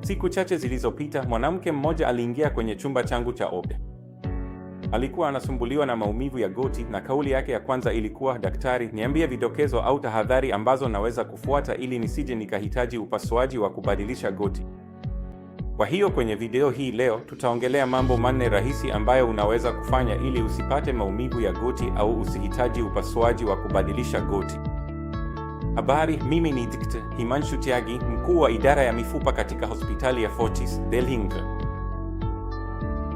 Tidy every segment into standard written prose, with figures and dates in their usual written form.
Siku chache zilizopita, mwanamke mmoja aliingia kwenye chumba changu cha OP. Alikuwa anasumbuliwa na maumivu ya goti na kauli yake ya kwanza ilikuwa, daktari, niambie vidokezo au tahadhari ambazo naweza kufuata ili nisije nikahitaji upasuaji wa kubadilisha goti. Kwa hiyo kwenye video hii leo tutaongelea mambo manne rahisi ambayo unaweza kufanya ili usipate maumivu ya goti au usihitaji upasuaji wa kubadilisha goti. Habari, mimi ni Dkt. Himanshu Tyagi, mkuu wa idara ya mifupa katika hospitali ya Fortis, Delhi.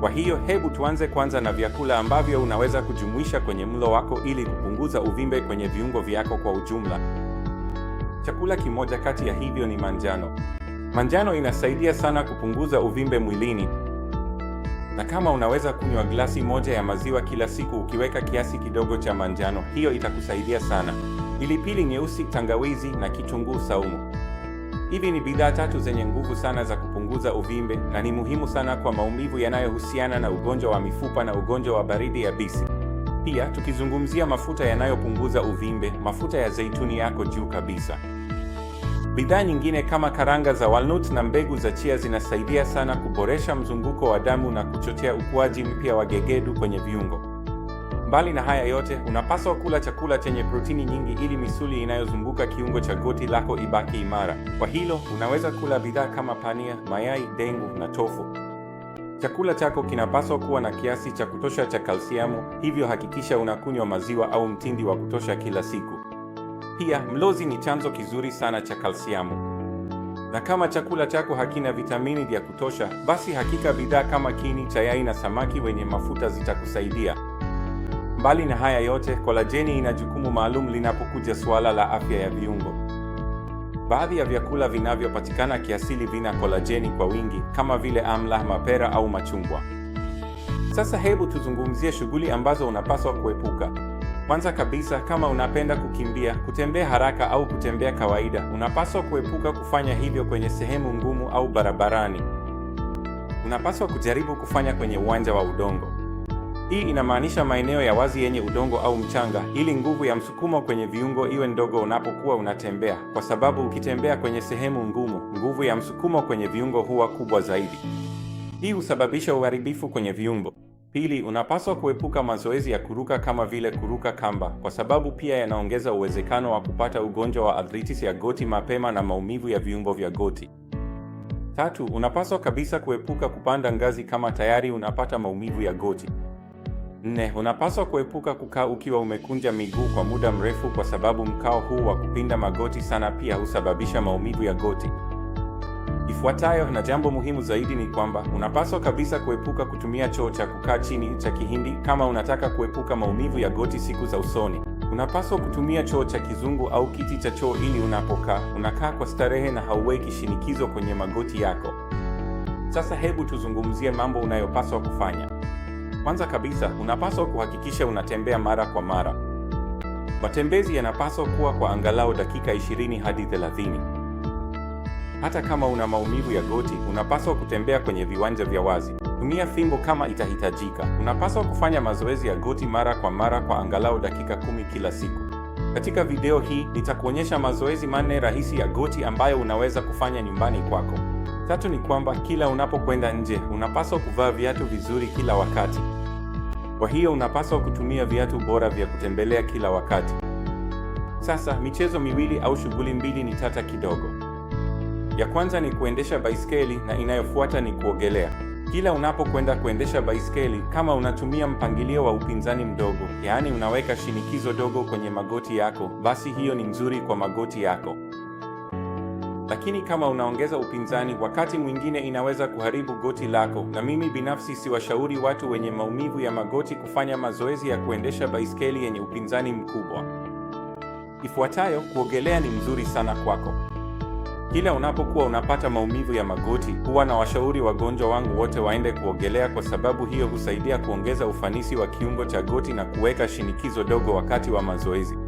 Kwa hiyo hebu tuanze kwanza na vyakula ambavyo unaweza kujumuisha kwenye mlo wako ili kupunguza uvimbe kwenye viungo vyako kwa ujumla. Chakula kimoja kati ya hivyo ni manjano. Manjano inasaidia sana kupunguza uvimbe mwilini. Na kama unaweza kunywa glasi moja ya maziwa kila siku ukiweka kiasi kidogo cha manjano, hiyo itakusaidia sana. Pilipili nyeusi, tangawizi na kitunguu saumu. Hivi ni bidhaa tatu zenye nguvu sana za kupunguza uvimbe na ni muhimu sana kwa maumivu yanayohusiana na ugonjwa wa mifupa na ugonjwa wa baridi yabisi. Pia tukizungumzia mafuta yanayopunguza uvimbe, mafuta ya zeituni yako juu kabisa. Bidhaa nyingine kama karanga za walnut na mbegu za chia zinasaidia sana kuboresha mzunguko wa damu na kuchochea ukuaji mpya wa gegedu kwenye viungo. Mbali na haya yote, unapaswa kula chakula chenye protini nyingi ili misuli inayozunguka kiungo cha goti lako ibaki imara. Kwa hilo, unaweza kula bidhaa kama pania, mayai, dengu na tofu. Chakula chako kinapaswa kuwa na kiasi cha kutosha cha kalsiamu, hivyo hakikisha unakunywa maziwa au mtindi wa kutosha kila siku. Pia, mlozi ni chanzo kizuri sana cha kalsiamu. Na kama chakula chako hakina vitamini vya kutosha, basi hakika bidhaa kama kiini cha yai na samaki wenye mafuta zitakusaidia. Mbali na haya yote, kolajeni ina jukumu maalum linapokuja suala la afya ya viungo. Baadhi ya vyakula vinavyopatikana kiasili vina kolajeni kwa wingi, kama vile amla, mapera au machungwa. Sasa hebu tuzungumzie shughuli ambazo unapaswa kuepuka. Kwanza kabisa, kama unapenda kukimbia, kutembea haraka au kutembea kawaida, unapaswa kuepuka kufanya hivyo kwenye sehemu ngumu au barabarani. Unapaswa kujaribu kufanya kwenye uwanja wa udongo. Hii inamaanisha maeneo ya wazi yenye udongo au mchanga, ili nguvu ya msukumo kwenye viungo iwe ndogo unapokuwa unatembea, kwa sababu ukitembea kwenye sehemu ngumu, nguvu ya msukumo kwenye viungo huwa kubwa zaidi. Hii husababisha uharibifu kwenye viungo. Pili, unapaswa kuepuka mazoezi ya kuruka kama vile kuruka kamba, kwa sababu pia yanaongeza uwezekano wa kupata ugonjwa wa arthritis ya goti mapema na maumivu ya viungo vya goti. Tatu, unapaswa kabisa kuepuka kupanda ngazi kama tayari unapata maumivu ya goti. 4. Unapaswa kuepuka kukaa ukiwa umekunja miguu kwa muda mrefu kwa sababu mkao huu wa kupinda magoti sana pia husababisha maumivu ya goti. Ifuatayo na jambo muhimu zaidi ni kwamba unapaswa kabisa kuepuka kutumia choo cha kukaa chini cha kihindi kama unataka kuepuka maumivu ya goti siku za usoni. Unapaswa kutumia choo cha kizungu au kiti cha choo ili unakaa kwa starehe na hauweki shinikizo kwenye magoti yako. Sasa hebu tuzungumzie mambo unayopaswa kufanya. Kwanza kabisa, unapaswa kuhakikisha unatembea mara kwa mara. Matembezi yanapaswa kuwa kwa angalau dakika 20 hadi 30. Hata kama una maumivu ya goti, unapaswa kutembea kwenye viwanja vya wazi. Tumia fimbo kama itahitajika. Unapaswa kufanya mazoezi ya goti mara kwa mara kwa angalau dakika 10 kila siku. Katika video hii, nitakuonyesha mazoezi manne rahisi ya goti ambayo unaweza kufanya nyumbani kwako. Tatu ni kwamba kila unapokwenda nje, unapaswa kuvaa viatu vizuri kila wakati. Kwa hiyo unapaswa kutumia viatu bora vya kutembelea kila wakati. Sasa, michezo miwili au shughuli mbili ni tata kidogo. Ya kwanza ni kuendesha baiskeli na inayofuata ni kuogelea. Kila unapokwenda kuendesha baiskeli, kama unatumia mpangilio wa upinzani mdogo, yaani unaweka shinikizo dogo kwenye magoti yako, basi hiyo ni nzuri kwa magoti yako. Lakini kama unaongeza upinzani, wakati mwingine inaweza kuharibu goti lako, na mimi binafsi siwashauri watu wenye maumivu ya magoti kufanya mazoezi ya kuendesha baiskeli yenye upinzani mkubwa. Ifuatayo, kuogelea ni mzuri sana kwako. Kila unapokuwa unapata maumivu ya magoti, huwa na washauri wagonjwa wangu wote waende kuogelea kwa sababu hiyo husaidia kuongeza ufanisi wa kiungo cha goti na kuweka shinikizo dogo wakati wa mazoezi.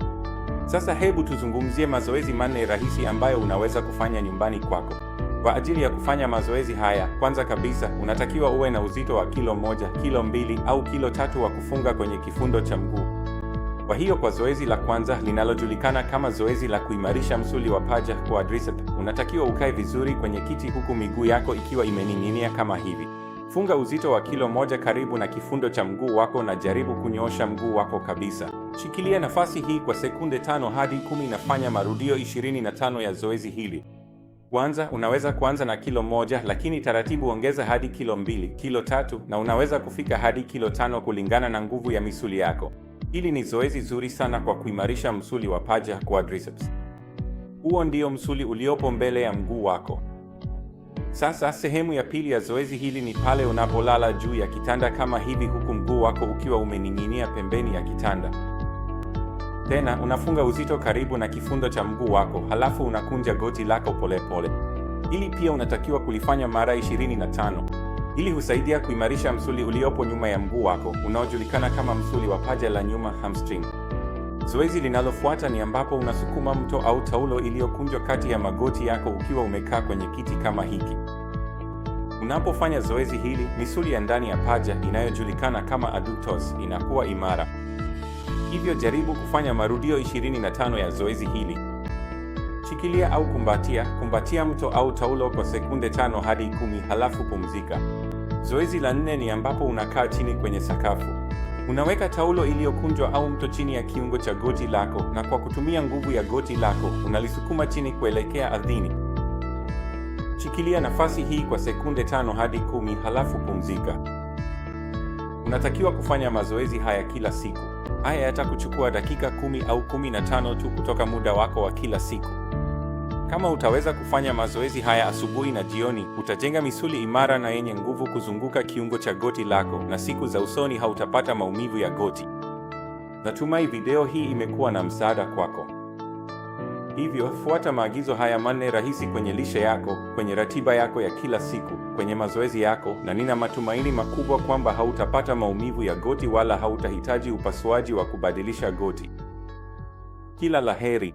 Sasa hebu tuzungumzie mazoezi manne rahisi ambayo unaweza kufanya nyumbani kwako. Kwa ajili ya kufanya mazoezi haya, kwanza kabisa, unatakiwa uwe na uzito wa kilo 1, kilo 2 au kilo 3 wa kufunga kwenye kifundo cha mguu. Kwa hiyo kwa zoezi la kwanza linalojulikana kama zoezi la kuimarisha msuli wa paja quadricep, unatakiwa ukae vizuri kwenye kiti huku miguu yako ikiwa imening'inia kama hivi. Funga uzito wa kilo moja karibu na kifundo cha mguu wako na jaribu kunyoosha mguu wako kabisa. Shikilia nafasi hii kwa sekunde 5 hadi 10 na fanya marudio 25 ya zoezi hili. Kwanza, unaweza kuanza na kilo 1 lakini taratibu ongeza hadi kilo 2, kilo 3 na unaweza kufika hadi kilo 5 kulingana na nguvu ya misuli yako. Hili ni zoezi zuri sana kwa kuimarisha msuli wa paja quadriceps. Huo ndio msuli uliopo mbele ya mguu wako. Sasa sehemu ya pili ya zoezi hili ni pale unapolala juu ya kitanda kama hivi huku mguu wako ukiwa umening'inia pembeni ya kitanda. Tena unafunga uzito karibu na kifundo cha mguu wako, halafu unakunja goti lako polepole. Hili pia unatakiwa kulifanya mara 25. Hili husaidia kuimarisha msuli uliopo nyuma ya mguu wako unaojulikana kama msuli wa paja la nyuma, hamstring. Zoezi linalofuata ni ambapo unasukuma mto au taulo iliyokunjwa kati ya magoti yako ukiwa umekaa kwenye kiti kama hiki. Unapofanya zoezi hili, misuli ya ndani ya paja inayojulikana kama adductors inakuwa imara. Hivyo jaribu kufanya marudio 25 ya zoezi hili. Shikilia au kumbatia mto au taulo kwa sekunde 5 hadi 10, halafu pumzika. Zoezi la 4 ni ambapo unakaa chini kwenye sakafu. Unaweka taulo iliyokunjwa au mto chini ya kiungo cha goti lako na kwa kutumia nguvu ya goti lako unalisukuma chini kuelekea ardhini. Shikilia nafasi hii kwa sekunde 5 hadi 10, halafu pumzika. Unatakiwa kufanya mazoezi haya kila siku. Haya yatakuchukua dakika 10 au 15 tu kutoka muda wako wa kila siku. Kama utaweza kufanya mazoezi haya asubuhi na jioni, utajenga misuli imara na yenye nguvu kuzunguka kiungo cha goti lako na siku za usoni hautapata maumivu ya goti. Natumai video hii imekuwa na msaada kwako. Hivyo, fuata maagizo haya 4 rahisi kwenye lishe yako, kwenye ratiba yako ya kila siku, kwenye mazoezi yako, na nina matumaini makubwa kwamba hautapata maumivu ya goti wala hautahitaji upasuaji wa kubadilisha goti. Kila la heri.